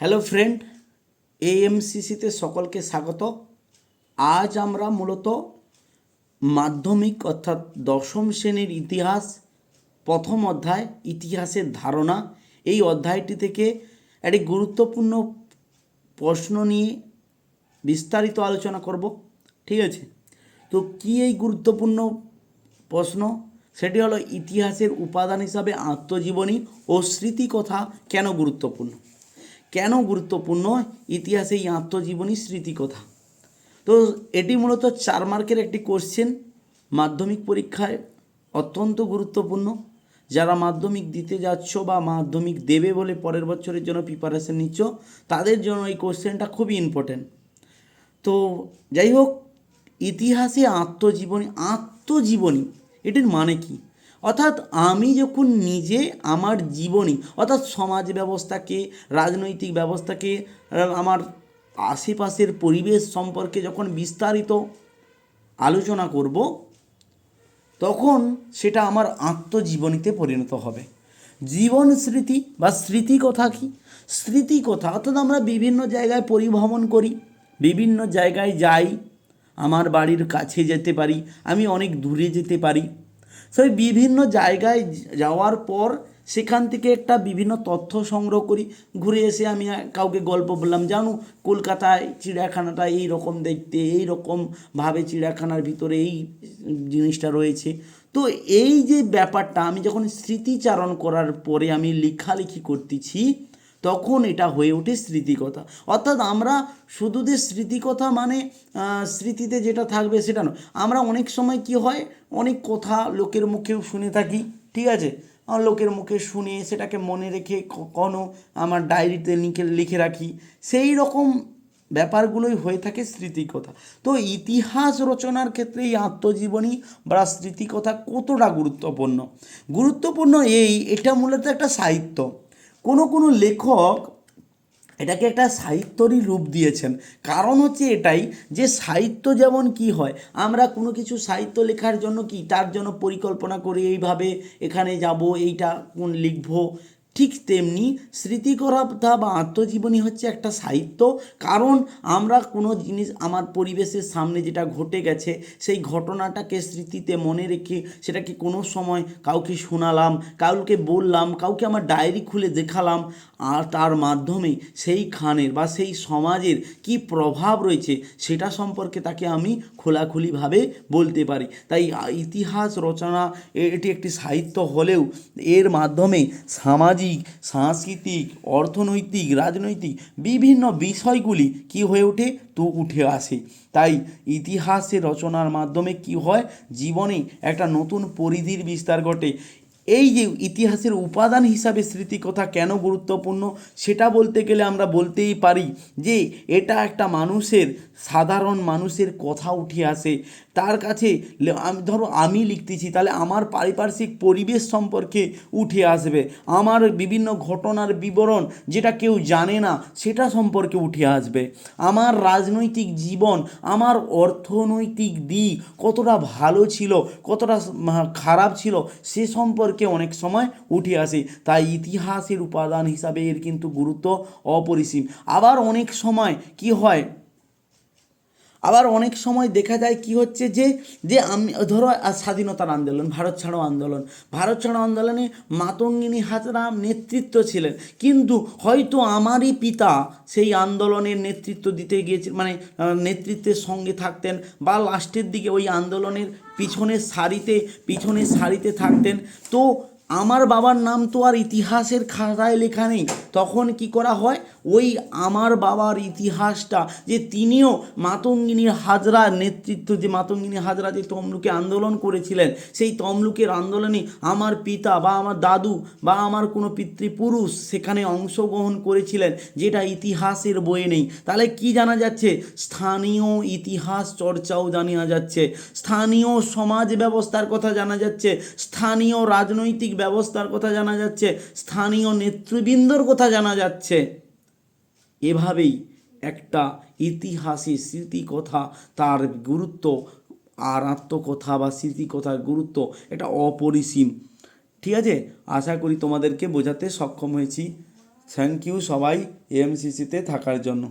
Hello friend, এএমসিসিতে সকলকে স্বাগত। আজ আমরা মূলত মাধ্যমিক অর্থাৎ দশম শ্রেণীর ইতিহাস প্রথম অধ্যায় ইতিহাসের ধারণা, এই অধ্যায়টি থেকে একটি গুরুত্বপূর্ণ প্রশ্ন নিয়ে বিস্তারিত আলোচনা করব। ঠিক আছে, তো কী এই গুরুত্বপূর্ণ প্রশ্ন? সেটি হলো ইতিহাসের উপাদান হিসাবে আত্মজীবনী ও স্মৃতিকথা কেন গুরুত্বপূর্ণ। কেন গুরুত্বপূর্ণ ইতিহাসে এই আত্মজীবনী স্মৃতিকথা? তো এটি মূলত 4 মার্কের একটি কোশ্চেন, মাধ্যমিক পরীক্ষায় অত্যন্ত গুরুত্বপূর্ণ। যারা মাধ্যমিক দিতে যাচ্ছ বা মাধ্যমিক দেবে বলে পরের বছরের জন্য প্রিপারেশন নিচ্ছ, তাদের জন্য এই কোশ্চেনটা খুবই ইম্পর্টেন্ট। তো যাই হোক, ইতিহাসে আত্মজীবনী এটির মানে কি? অর্থাৎ আমি যখন নিজে আমার জীবনী অর্থাৎ সমাজ ব্যবস্থাকে, রাজনৈতিক ব্যবস্থাকে, আমার আশেপাশের পরিবেশ সম্পর্কে যখন বিস্তারিত আলোচনা করব, তখন সেটা আমার আত্মজীবনীতে পরিণত হবে। জীবন স্মৃতি বা স্মৃতিকথা কি? স্মৃতিকথা অর্থাৎ আমরা বিভিন্ন জায়গায় পরিভ্রমণ করি, বিভিন্ন জায়গায় যাই। আমার বাড়ির কাছে যেতে পারি, আমি অনেক দূরে যেতে পারি। সেই বিভিন্ন জায়গায় যাওয়ার পর সেখান থেকে একটা বিভিন্ন তথ্য সংগ্রহ করি। ঘুরে এসে আমি কাউকে গল্প বললাম, জানো কলকাতায় চিড়িয়াখানাটা এই রকম দেখতে, এই রকমভাবে চিড়িয়াখানার ভিতরে এই জিনিসটা রয়েছে। তো এই যে ব্যাপারটা, আমি যখন স্মৃতিচারণ করার পরে আমি লেখালেখি করতেছি, তখন এটা হয়ে ওঠে স্মৃতিকথা। অর্থাৎ আমরা শুধু যে স্মৃতিকথা মানে স্মৃতিতে যেটা থাকবে সেটা নয়। আমরা অনেক সময় কি হয়, অনেক কথা লোকের মুখেও শুনে থাকি। ঠিক আছে, লোকের মুখে শুনে সেটাকে মনে রেখে কখনো আমার ডায়েরিতে লিখে রাখি। সেই রকম ব্যাপারগুলোই হয়ে থাকে স্মৃতিকথা। তো ইতিহাস রচনার ক্ষেত্রে এই আত্মজীবনী বা স্মৃতিকথা কতটা গুরুত্বপূর্ণ এটা মূলত একটা সাহিত্য। কোনো লেখক এটাকে একটা সাহিত্যরই রূপ দিয়েছেন। কারণ হচ্ছে এটাই যে সাহিত্য যেমন কি হয়, আমরা কোনো কিছু সাহিত্য লেখার জন্য কি তার জন্য পরিকল্পনা করি, এইভাবে এখানে যাব, এইটা কোন লিখব। ঠিক তেমনি স্মৃতিকথা বা আত্মজীবনী হচ্ছে একটা সাহিত্য। কারণ আমরা কোনো জিনিস আমার পরিবেশের সামনে যেটা ঘটে গেছে, সেই ঘটনাটাকে স্মৃতিতে মনে রেখে সেটাকে কোনো সময় কাউকে শোনালাম, কাউকে বললাম, কাউকে আমার ডায়েরি খুলে দেখালাম, আর তার মাধ্যমে সেইখানের বা সেই সমাজের কি প্রভাব রয়েছে সেটা সম্পর্কে তাকে আমি খোলাখুলিভাবে বলতে পারি। তাই ইতিহাস রচনা এটি একটি সাহিত্য হলেও এর মাধ্যমে সামাজিক, সাংস্কৃতিক, অর্থনৈতিক, রাজনৈতিক বিভিন্ন বিষয়গুলি কি হয়ে ওঠে, তো উঠে আসে। তাই ইতিহাসের রচনার মাধ্যমে কি হয়, জীবনে একটা নতুন পরিধির বিস্তার ঘটে। এই যে ইতিহাসের উপাদান হিসাবে স্মৃতিকথা কেন গুরুত্বপূর্ণ, সেটা বলতে গেলে আমরা বলতেই পারি যে এটা একটা সাধারণ মানুষের কথা উঠে আসে। তার কাছে ধরো আমি লিখতেছি, তাহলে আমার পারিপার্শ্বিক পরিবেশ সম্পর্কে উঠে আসবে, আমার বিভিন্ন ঘটনার বিবরণ যেটা কেউ জানে না সেটা সম্পর্কে উঠে আসবে, আমার রাজনৈতিক জীবন, আমার অর্থনৈতিক দিক কতটা ভালো ছিল, কতটা খারাপ ছিল, সে সম্পর্কে অনেক সময় উঠে আসে। তাই ইতিহাসের উপাদান হিসাবে এর কিন্তু গুরুত্ব অপরিসীম। আবার অনেক সময় দেখা যায় কি হচ্ছে যে যে আমি ধরো স্বাধীনতার আন্দোলন, ভারত ছাড়ো আন্দোলনে মাতঙ্গিনী হাজরা নেতৃত্ব ছিলেন, কিন্তু হয়তো আমারই পিতা সেই আন্দোলনের নেতৃত্ব দিতে গিয়েছিল, মানে নেতৃত্বের সঙ্গে থাকতেন বা লাস্টের দিকে ওই আন্দোলনের পিছনের সারিতে থাকতেন। তো আমার বাবার নাম তো আর ইতিহাসের খাতায় লেখা নেই। তখন কি করা হয়, ওই আমার বাবার ইতিহাসটা, যে তিনিও মাতঙ্গিনী হাজরা যে তমলুকে আন্দোলন করেছিলেন, সেই তমলুকের আন্দোলনে আমার পিতা বা আমার দাদু বা আমার কোনো পিতৃপুরুষ সেখানে অংশগ্রহণ করেছিলেন, যেটা ইতিহাসের বইয়ে নেই। তাহলে কি জানা যাচ্ছে, স্থানীয় ইতিহাস চর্চাও জানা যাচ্ছে, স্থানীয় সমাজ ব্যবস্থার কথা জানা যাচ্ছে, স্থানীয় রাজনৈতিক ব্যবস্থার কথা জানা যাচ্ছে, স্থানীয় নেতৃবৃন্দর কথা জানা যাচ্ছে। এভাবেই একটা ইতিহাসে স্মৃতিকথা তার গুরুত্ব আর আত্মকথা বা স্মৃতিকথার গুরুত্ব এটা অপরিসীম। ঠিক আছে, আশা করি তোমাদেরকে বোঝাতে সক্ষম হয়েছি। থ্যাংক ইউ সবাই এএমসিসিতে থাকার জন্য।